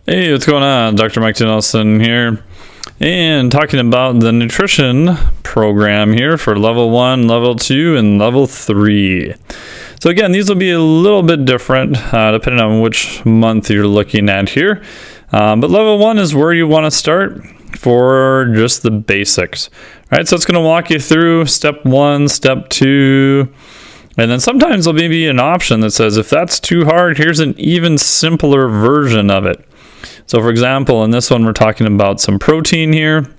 Hey, what's going on? Dr. Mike Nelson here, and talking about the nutrition program here for level 1, level 2, and level 3. So again, these will be a little bit different depending on which month you're looking at here. But level 1 is where you want to start for just the basics. All right, so it's going to walk you through step 1, step 2, and then sometimes there'll be an option that says if that's too hard, here's an even simpler version of it. So for example, in this one, we're talking about some protein here,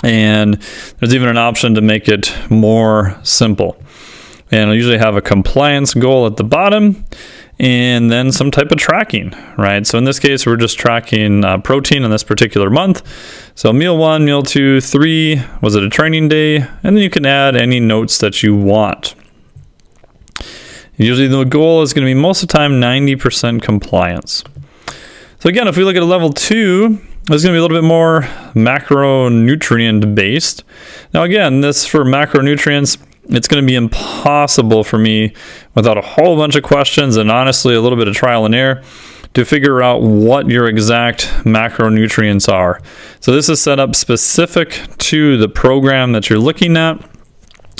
and there's even an option to make it more simple. And it'll usually have a compliance goal at the bottom, and then some type of tracking, right? So in this case, we're just tracking protein in this particular month. So meal 1, meal 2, 3, was it a training day? And then you can add any notes that you want. Usually the goal is going to be most of the time 90% compliance. So again, if we look at a level 2, it's going to be a little bit more macronutrient based. Now again, this for macronutrients, it's going to be impossible for me without a whole bunch of questions and honestly a little bit of trial and error to figure out what your exact macronutrients are. So this is set up specific to the program that you're looking at,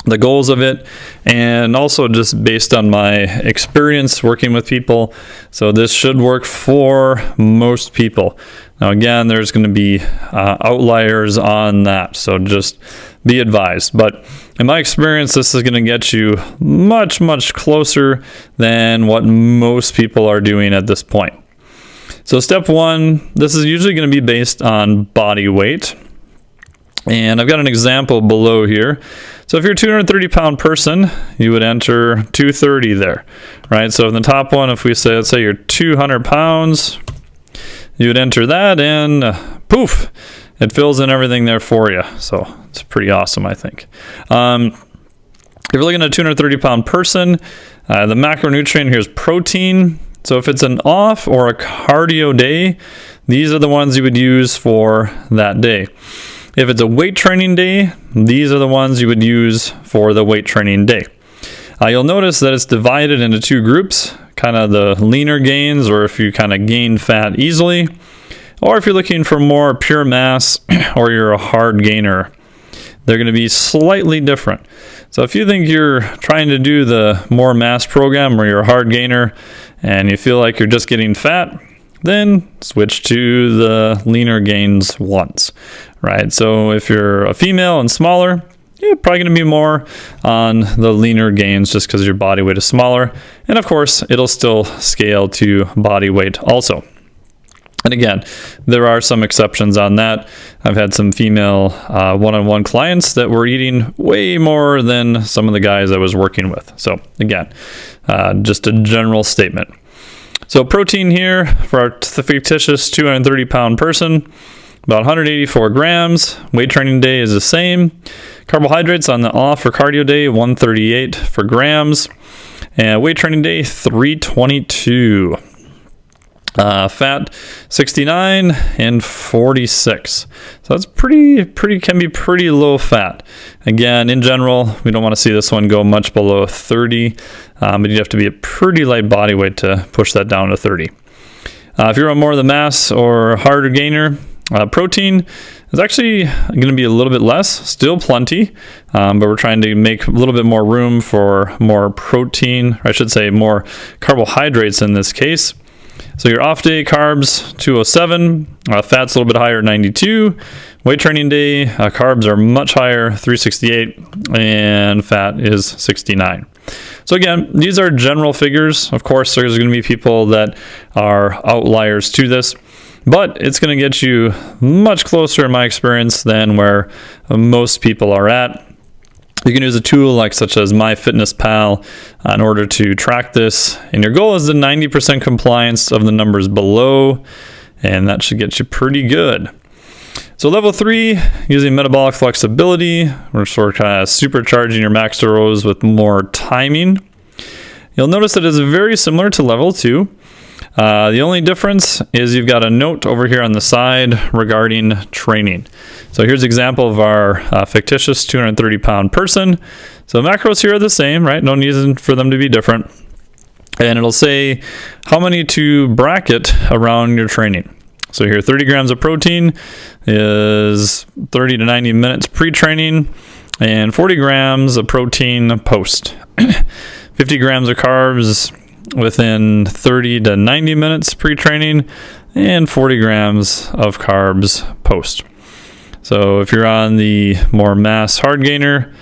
the goals of it, and also just based on my experience working with people. So this should work for most people. Now again, there's going to be outliers on that, so just be advised. But in my experience, this is going to get you much, much closer than what most people are doing at this point. So step 1, this is usually going to be based on body weight. And I've got an example below here. So if you're a 230-pound person, you would enter 230 there, right? So in the top one, if we say, let's say you're 200 pounds, you would enter that, and poof, it fills in everything there for you. So it's pretty awesome, I think. If you're looking at a 230-pound person, the macronutrient here is protein. So if it's an off or a cardio day, these are the ones you would use for that day. If it's a weight training day, these are the ones you would use for the weight training day. You'll notice that it's divided into 2 groups, kind of the leaner gains, or if you kind of gain fat easily, or if you're looking for more pure mass or you're a hard gainer. They're going to be slightly different. So if you think you're trying to do the more mass program or you're a hard gainer and you feel like you're just getting fat, then switch to the leaner gains once, right? So if you're a female and smaller, you're probably going to be more on the leaner gains just because your body weight is smaller. And of course, it'll still scale to body weight also. And again, there are some exceptions on that. I've had some female one-on-one clients that were eating way more than some of the guys I was working with. So again, just a general statement. So protein here for our fictitious 230-pound person, about 184 grams. Weight training day is the same. Carbohydrates on the off or cardio day, 138 for grams. And weight training day, 322. Fat 69 and 46. So that's can be pretty low fat. Again, in general, we don't want to see this one go much below 30, but you have to be a pretty light body weight to push that down to 30. If you're on more of the mass or harder gainer, protein is actually going to be a little bit less, still plenty, but we're trying to make a little bit more room for more protein, or I should say more carbohydrates in this case. So your off day carbs 207, fat's a little bit higher 92, weight training day carbs are much higher 368, and fat is 69. So again, these are general figures. Of course, there's going to be people that are outliers to this, but it's going to get you much closer in my experience than where most people are at. You can use a tool like such as MyFitnessPal in order to track this, and your goal is the 90% compliance of the numbers below, and that should get you pretty good. So level 3, using metabolic flexibility, we're sort of kind of supercharging your macros with more timing. You'll notice that it's very similar to level 2. The only difference is you've got a note over here on the side regarding training. So here's an example of our fictitious 230-pound person. So macros here are the same, right? No need for them to be different. And it'll say how many to bracket around your training. So here, 30 grams of protein is 30 to 90 minutes pre-training, and 40 grams of protein post. 50 grams of carbs within 30 to 90 minutes pre-training, and 40 grams of carbs post. So if you're on the more mass hard gainer,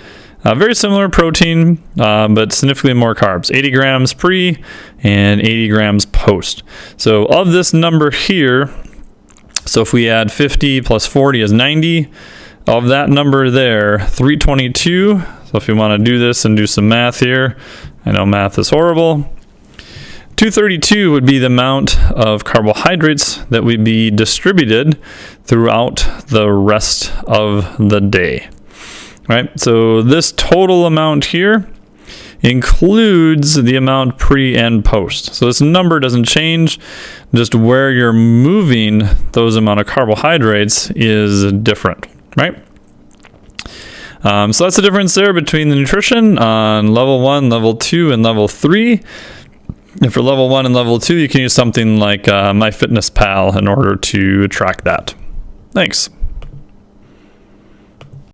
very similar protein, but significantly more carbs. 80 grams pre and 80 grams post. So of this number here, so if we add 50 plus 40 is 90. Of that number there, 322. So if you want to do this and do some math here, I know math is horrible. 232 would be the amount of carbohydrates that would be distributed throughout the rest of the day. Right? So this total amount here includes the amount pre and post. So this number doesn't change, just where you're moving those amount of carbohydrates is different, right? So that's the difference there between the nutrition on level 1, level 2, and level 3. And for level 1 and level 2, you can use something like MyFitnessPal in order to track that. Thanks.